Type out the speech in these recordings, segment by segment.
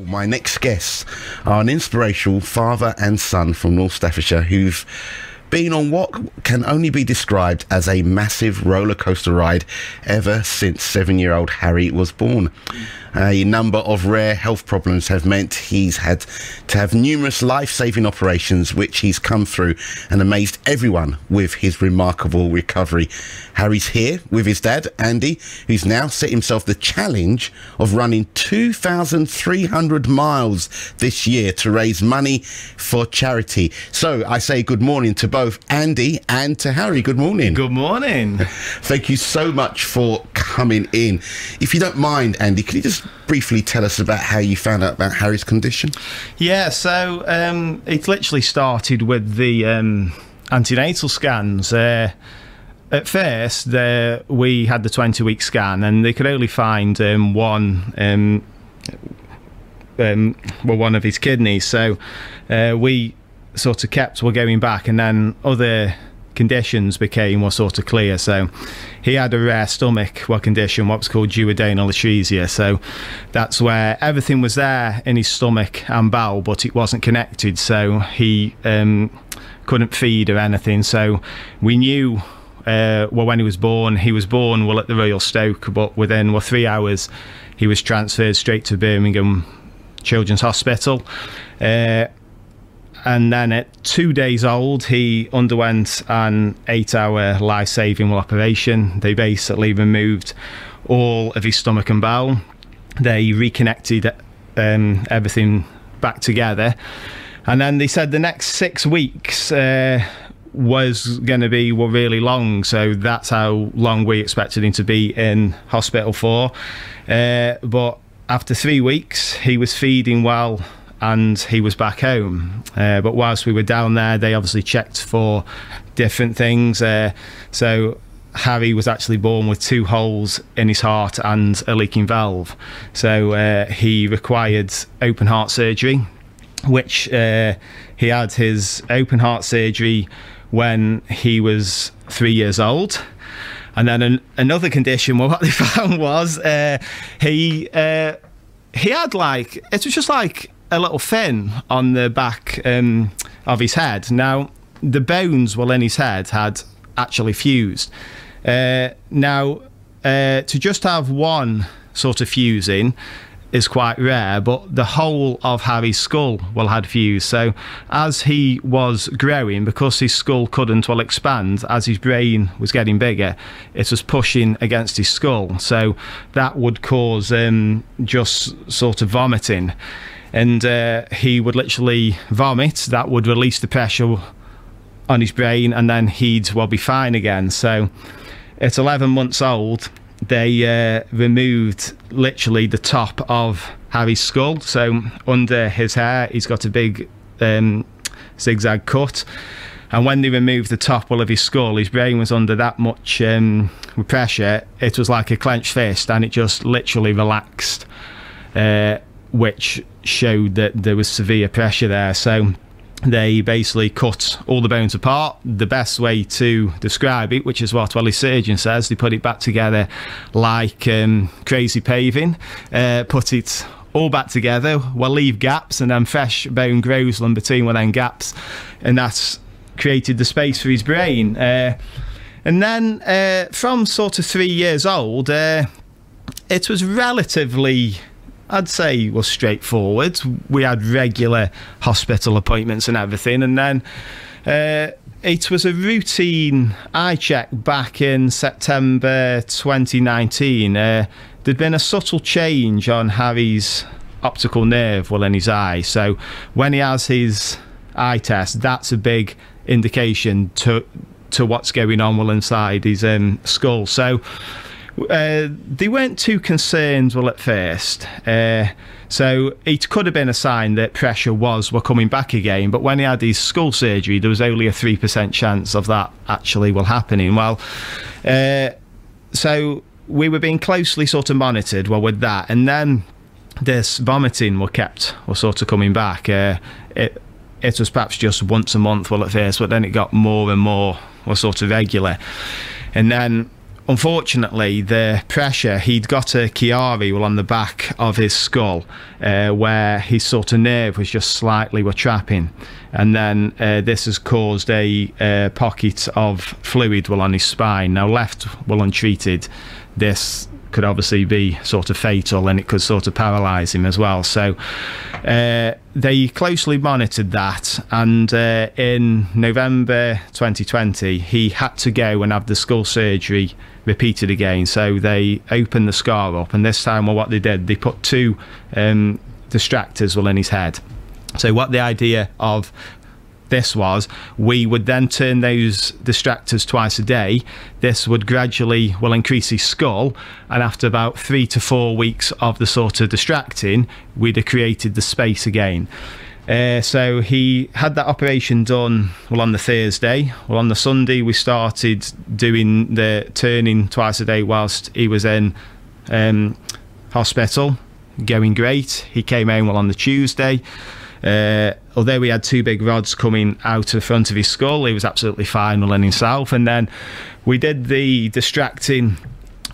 My next guests are an inspirational father and son from North Staffordshire who've been on what can only be described as a massive roller coaster ride ever since 7-year-old Harry was born. A number of rare health problems have meant he's had to have numerous life-saving operations which he's come through and amazed everyone with his remarkable recovery. Harry's here with his dad, Andy, who's now set himself the challenge of running 2,300 miles this year to raise money for charity. So I say good morning to both Andy and to Harry. Good morning. Good morning. Thank you so much for coming in. If you don't mind, Andy, can you just briefly tell us about how you found out about Harry's condition? Yeah, so it literally started with the antenatal scans. At first, we had the 20-week scan, and they could only find one of his kidneys. So we sort of kept going back, and then other conditions became sort of clear. So he had a rare stomach condition, what's called duodenal atresia. So that's where everything was there in his stomach and bowel, but it wasn't connected. So he couldn't feed or anything. So we knew when he was born at the Royal Stoke, but within 3 hours he was transferred straight to Birmingham Children's Hospital. And then at 2 days old, he underwent an 8-hour life-saving operation. They basically removed all of his stomach and bowel. They reconnected everything back together. And then they said the next 6 weeks was going to be really long. So that's how long we expected him to be in hospital for. But after 3 weeks, he was feeding well, and he was back home. But whilst we were down there, they obviously checked for different things. So Harry was actually born with 2 holes in his heart and a leaking valve. So he required open heart surgery, which he had his open heart surgery when he was 3 years old. And then another condition, what they found was he had it was just like a little fin on the back of his head. Now the bones in his head had actually fused. Now to just have one sort of fusing is quite rare, but the whole of Harry's skull had fused. So as he was growing, because his skull couldn't expand, as his brain was getting bigger, it was pushing against his skull. So that would cause just sort of vomiting. And he would literally vomit. That would release the pressure on his brain, and then he'd be fine again. So at 11 months old, they removed literally the top of Harry's skull. So under his hair, he's got a big zigzag cut. And when they removed the top of his skull, his brain was under that much pressure. It was like a clenched fist, and it just literally relaxed, which showed that there was severe pressure there. So they basically cut all the bones apart. The best way to describe it, which is what his surgeon says, they put it back together like crazy paving, put it all back together, leave gaps, and then fresh bone grows in between them gaps, and that's created the space for his brain. And then from sort of 3 years old, it was relatively, I'd say, was straightforward. We had regular hospital appointments and everything, and then it was a routine eye check back in September 2019. There'd been a subtle change on Harry's optical nerve in his eye. So when he has his eye test, that's a big indication to what's going on inside his skull. So they weren't too concerned at first. So it could have been a sign that pressure were coming back again, but when he had his skull surgery, there was only a 3% chance of that actually happening. Well, so we were being closely sort of monitored with that, and then this vomiting kept sort of coming back. It was perhaps just once a month at first, but then it got more and more sort of regular. And then unfortunately, the pressure, he'd got a Chiari on the back of his skull, where his sort of nerve was just slightly trapping, and then this has caused a pocket of fluid on his spine. Now, left untreated, this could obviously be sort of fatal, and it could sort of paralyse him as well. So they closely monitored that, and in November 2020 he had to go and have the skull surgery repeated again. So they opened the scar up, and this time, well, what they did, they put 2 distractors in his head. So what the idea of this was, we would then turn those distractors twice a day. This would gradually increase his skull, and after about 3 to 4 weeks of the sort of distracting, we'd have created the space again. So he had that operation done on the Thursday. On the Sunday we started doing the turning twice a day whilst he was in hospital, going great. He came home on the Tuesday. Although we had 2 big rods coming out of the front of his skull, he was absolutely fine in himself. And then we did the distracting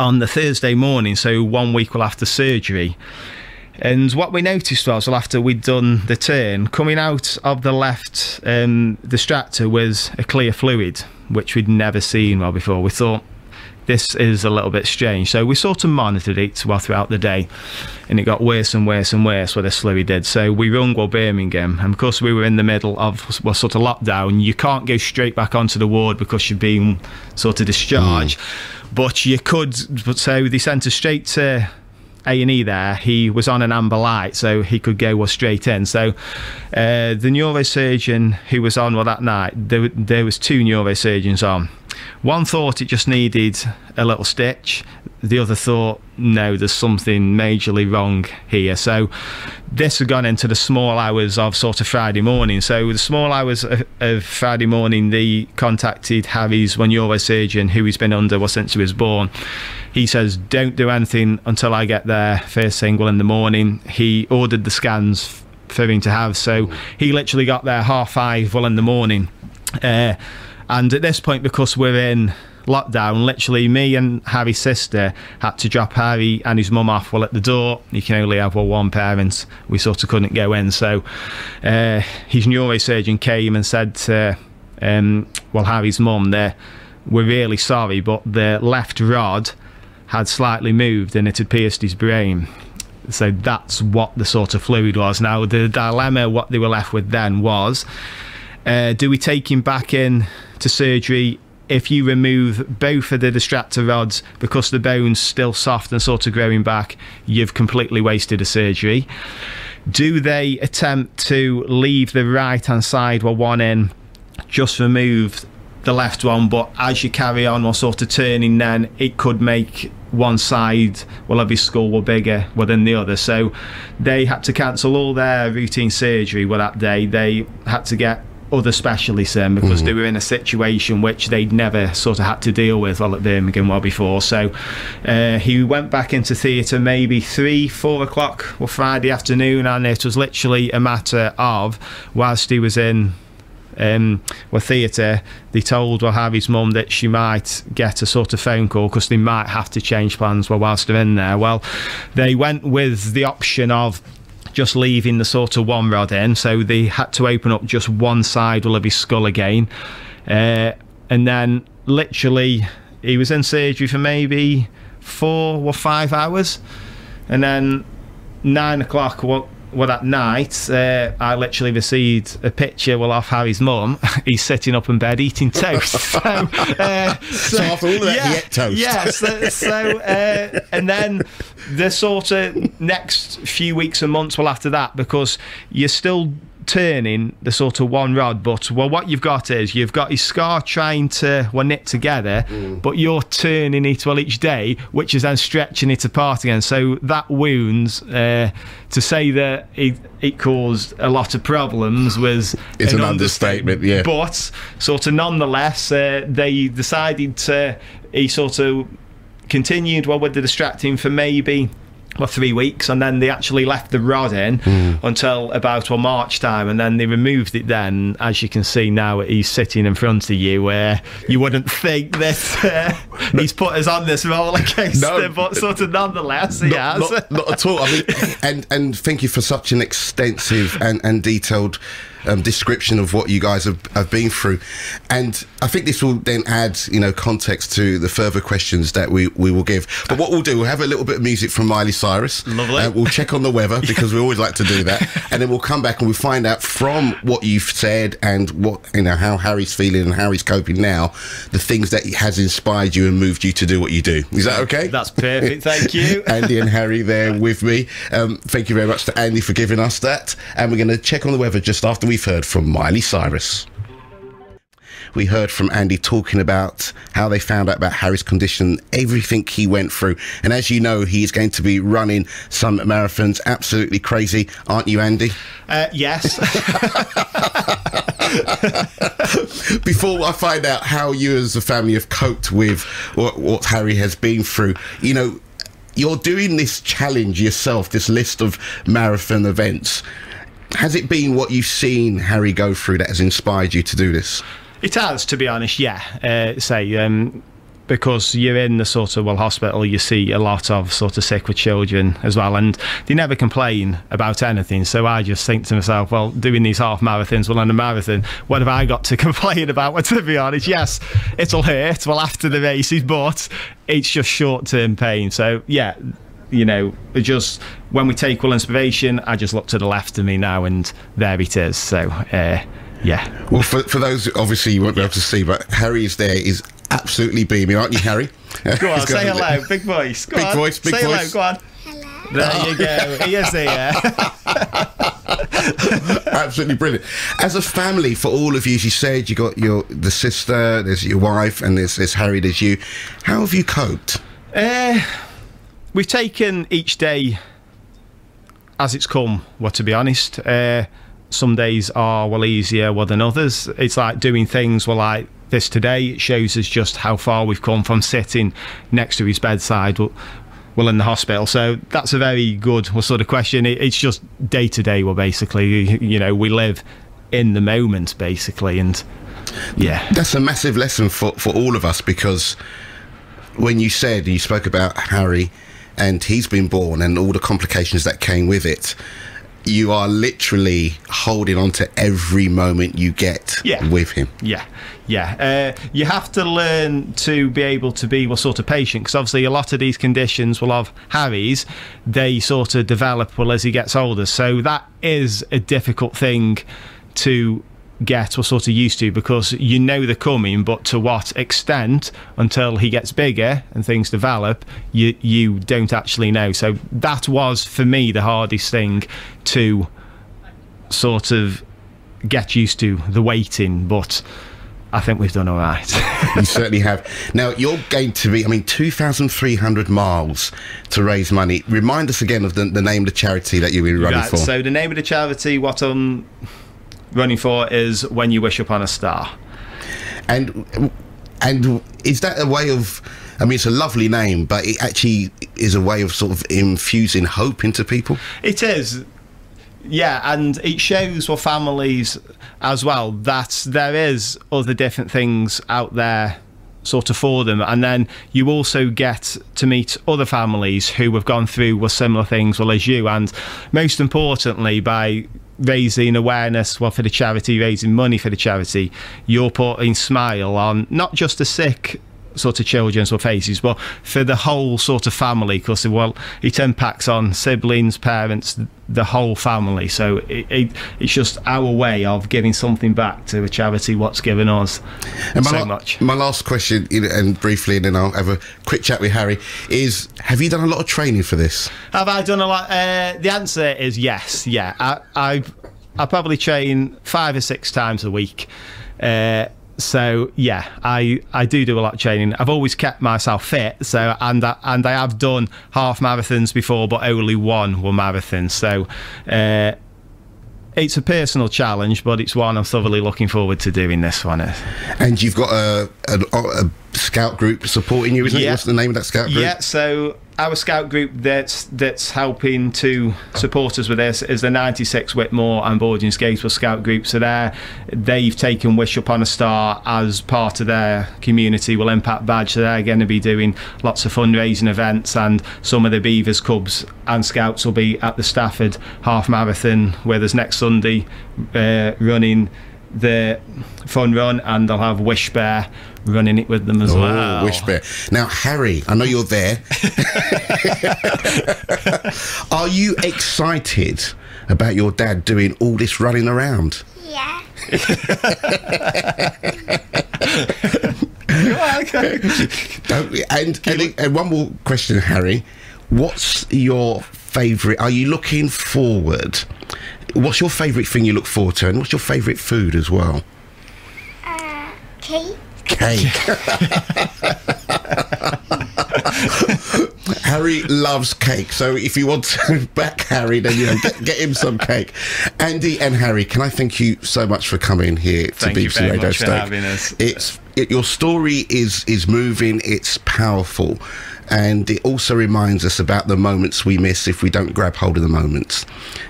on the Thursday morning, so 1 week after surgery. And what we noticed was, after we'd done the turn, coming out of the left distractor was a clear fluid, which we'd never seen before. We thought, this is a little bit strange. So we sort of monitored it throughout the day, and it got worse and worse and worse, what this fluid did. So we rung Birmingham, and because we were in the middle of sort of lockdown, you can't go straight back onto the ward because you're being sort of discharged. But you could, so they sent us straight to A&E there. He was on an amber light, so he could go straight in. So the neurosurgeon who was on that night, there was 2 neurosurgeons on. One thought it just needed a little stitch. The other thought, no, there's something majorly wrong here. So this had gone into the small hours of sort of Friday morning. So the small hours of Friday morning, they contacted Harry's neurosurgeon, who he's been under since he was born. He says, don't do anything until I get there first thing in the morning. He ordered the scans for him to have. So he literally got there 5:30 in the morning. And at this point, because we're in lockdown, literally me and Harry's sister had to drop Harry and his mum off at the door. You can only have one parent. We sort of couldn't go in. So his neurosurgeon came and said to Harry's mum, we're really sorry, but the left rod had slightly moved and it had pierced his brain. So that's what the sort of fluid was. Now, the dilemma, what they were left with then was, do we take him back in to surgery? If you remove both of the distractor rods, because the bone's still soft and sort of growing back, you've completely wasted a surgery. Do they attempt to leave the right hand side one in, just remove the left one, but as you carry on sort of turning, then it could make one side of his skull bigger than the other. So they had to cancel all their routine surgery that day. They had to get other specialists in because they were in a situation which they'd never sort of had to deal with at Birmingham before. So he went back into theatre maybe 3-4 o'clock Friday afternoon, and it was literally a matter of, whilst he was in theatre, they told Harry's mum that she might get a sort of phone call because they might have to change plans whilst they're in there. Well, they went with the option of just leaving the sort of one rod in, so they had to open up just one side of his skull again, and then literally he was in surgery for maybe 4 or 5 hours, and then 9 o'clock that night, I literally received a picture off Harry's mum. He's sitting up in bed eating toast. So after all of that, he ate toast. Yeah, and then the sort of next few weeks and months after that, because you're still turning the sort of one rod, but what you've got is you've got his scar trying to knit together, but you're turning it each day, which is then stretching it apart again. So that wounds, to say that it caused a lot of problems was it's an understatement. Yeah, but sort of nonetheless, they decided he sort of continued with the distracting for maybe 3 weeks, and then they actually left the rod in until about March time, and then they removed it then. As you can see now, he's sitting in front of you, where you wouldn't think that he's put us on this roller coaster, No. but sort of nonetheless, he has. Not at all. I mean, and thank you for such an extensive and detailed description of what you guys have been through. And I think this will then add, context to the further questions that we will give. But what we'll do, we'll have a little bit of music from Miley Cyrus. Lovely. We'll check on the weather, because we always like to do that. And then we'll come back and we'll find out from what you've said and what, how Harry's feeling and how he's coping now, the things that has inspired you and moved you to do what you do. Is that okay? That's perfect, thank you. Andy and Harry there with me. Thank you very much to Andy for giving us that. And we're going to check on the weather just after we've heard from Miley Cyrus. We heard from Andy talking about how they found out about Harry's condition, everything he went through. And as you know, he is going to be running some marathons. Absolutely crazy, aren't you, Andy? Yes. Before I find out how you as a family have coped with what Harry has been through, you're doing this challenge yourself, this list of marathon events. Has it been what you've seen Harry go through that has inspired you to do this? It has, to be honest, yeah. Because you're in the sort of hospital, you see a lot of sort of sick with children as well, and they never complain about anything. So I just think to myself, well, doing these half marathons, well, on a marathon, what have I got to complain about? Well, to be honest, yes, it'll hurt, after the races, but it's just short-term pain. So yeah, just when we take inspiration, I just look to the left of me now, and there it is. So yeah. Well, for those, obviously you won't be able to see, but Harry is there, is absolutely beaming, aren't you, Harry? Go on, say hello, big voice. Go on. Big say voice. Hello, go on. Hello. There you go. He is here. Absolutely brilliant. As a family, for all of you, as you said, you got the sister, there's your wife, and there's Harry, there's you. How have you coped? We've taken each day as it's come. Well, to be honest, some days are easier than others. It's like doing things like this today. It shows us just how far we've come from sitting next to his bedside in the hospital. So that's a very good sort of question. It's just day to day. Basically, we live in the moment, basically, and yeah, that's a massive lesson for all of us, because when you spoke about Harry and he's been born and all the complications that came with it, you are literally holding on to every moment you get with him. Yeah. You have to learn to be able to be sort of patient, because obviously a lot of these conditions of Harry's, they sort of develop as he gets older. So that is a difficult thing to get sort of used to, because they're coming, but to what extent until he gets bigger and things develop, you don't actually know. So that was, for me, the hardest thing to sort of get used to, the waiting, but I think we've done all right. You certainly have. Now, you're going to be, 2,300 miles to raise money. Remind us again of the name of the charity that you'll be running for. So the name of the charity, what I'm running for, is When You Wish Upon a Star. And is that a way of, it's a lovely name, but it actually is a way of sort of infusing hope into people? It is. Yeah, and it shows families as well that there is other different things out there sort of for them, and then you also get to meet other families who have gone through similar things as you, and most importantly, by raising awareness for the charity, raising money for the charity, you're putting smile on not just the sick sort of children's faces, but for the whole sort of family, because it impacts on siblings, parents, the whole family. So it's just our way of giving something back to a charity what's given us so much. My last question, and briefly, and then I'll have a quick chat with Harry, is have you done a lot of training for this? Have I done a lot? The answer is yes. Yeah, I probably train 5 or 6 times a week. So yeah, I do a lot of training. I've always kept myself fit, so and I have done half marathons before, but only one were marathons. So it's a personal challenge, but it's one I'm thoroughly looking forward to doing this one. And you've got a scout group supporting you, isn't it? What's the name of that scout group? Yeah, so our scout group that's helping to support us with this is the 96 Whitmore and Boarding Skateboard Scout group. So they've taken Wish Upon a Star as part of their community will impact badge. So they're going to be doing lots of fundraising events, and some of the Beavers Cubs and Scouts will be at the Stafford Half Marathon with us next Sunday, running the fun run, and they'll have Wish Bear running it with them as well. Wish Bear. Now, Harry, I know you're there. Are you excited about your dad doing all this running around? Yeah. Okay. And one more question, Harry. What's your favourite? Are you looking forward? What's your favourite thing you look forward to, and what's your favourite food as well? Cake. Cake. Harry loves cake, so if you want to back Harry, then get him some cake. Andy and Harry, can I thank you so much for coming here to BBC Radio Stoke? Thank you very much for having us. Your story is moving, it's powerful, and it also reminds us about the moments we miss if we don't grab hold of the moments.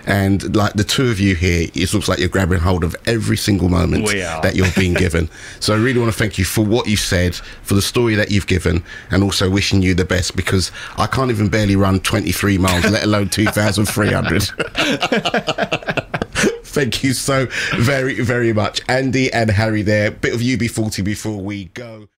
And like the two of you here, it looks like you're grabbing hold of every single moment that you're being given. So I really want to thank you for what you said, for the story that you've given, and also wishing you the best, because I can't even barely run 23 miles, let alone 2,300. Thank you so very, very much. Andy and Harry there. Bit of UB40 before we go.